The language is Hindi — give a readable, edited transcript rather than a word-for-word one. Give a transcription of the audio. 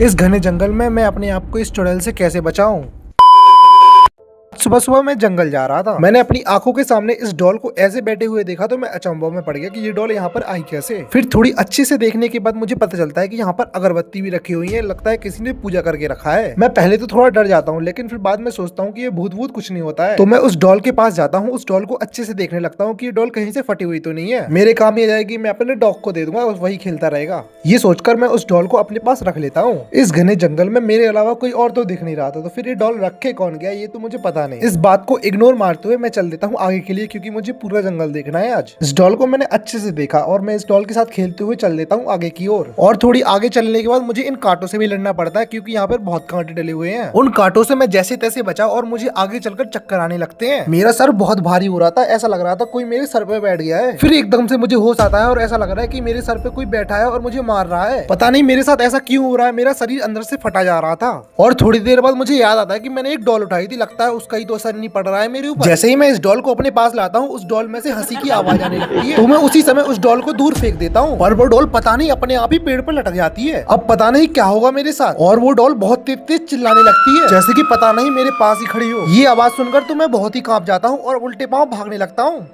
इस घने जंगल में मैं अपने आप को इस चुड़ैल से कैसे बचाऊं। सुबह सुबह मैं जंगल जा रहा था। मैंने अपनी आंखों के सामने इस डॉल को ऐसे बैठे हुए देखा तो मैं अचंभव में पड़ गया कि ये डॉल यहाँ पर आई कैसे। फिर थोड़ी अच्छे से देखने के बाद मुझे पता चलता है कि यहाँ पर अगरबत्ती भी रखी हुई है। लगता है किसी ने पूजा करके रखा है। मैं पहले तो थोड़ा डर जाता हूँ, लेकिन फिर बाद में सोचता हूँ कि ये भूत भूत कुछ नहीं होता है। तो मैं उस डॉल के पास जाता हूँ, उस डॉल को अच्छे से देखने लगता हूँ कि ये डॉल कहीं से फटी हुई तो नहीं है। मेरे काम ये जाएगी, मैं अपने डॉग को दे दूंगा, वही खेलता रहेगा। ये सोचकर मैं उस डॉल को अपने पास रख लेता हूँ। इस घने जंगल में मेरे अलावा कोई और तो दिख नहीं रहा था, तो फिर ये डॉल रखे कौन गया ये तो मुझे पता नहीं। इस बात को इग्नोर मारते हुए मैं चल देता हूँ आगे के लिए, क्योंकि मुझे पूरा जंगल देखना है आज। इस डॉल को मैंने अच्छे से देखा और मैं इस डॉल के साथ खेलते हुए चल देता हूँ आगे की ओर। और थोड़ी आगे चलने के बाद मुझे इन कांटों से भी लड़ना पड़ता है, क्योंकि यहाँ पर बहुत कांटे डले हुए हैं। उन कांटों से मैं जैसे तैसे बचा और मुझे आगे चलकर चक्कर आने लगते हैं। मेरा सर बहुत भारी हो रहा था, ऐसा लग रहा था कोई मेरे सर पे बैठ गया है। फिर एकदम से मुझे होश आता है और ऐसा लग रहा है कि मेरे सर पे कोई बैठा है और मुझे मार रहा है। पता नहीं मेरे साथ ऐसा क्यों हो रहा है, मेरा शरीर अंदर से फटा जा रहा था। और थोड़ी देर बाद मुझे याद आता है कि मैंने एक डॉल उठाई थी, लगता है उसका ही तो असर नहीं पड़ रहा है मेरे ऊपर। जैसे ही मैं इस डॉल को अपने पास लाता हूँ, उस डॉल में से हंसी की आवाज आने लगती है। तो मैं उसी समय उस डॉल को दूर फेंक देता हूँ, पर वो डॉल पता नहीं अपने आप ही पेड़ पर लटक जाती है। अब पता नहीं क्या होगा मेरे साथ। और वो डॉल बहुत तेज तेज चिल्लाने लगती है, जैसे कि पता नहीं मेरे पास ही खड़ी हो। ये आवाज सुनकर तो मैं बहुत ही कांप जाता हूँ और उल्टे पांव भागने लगता हूँ।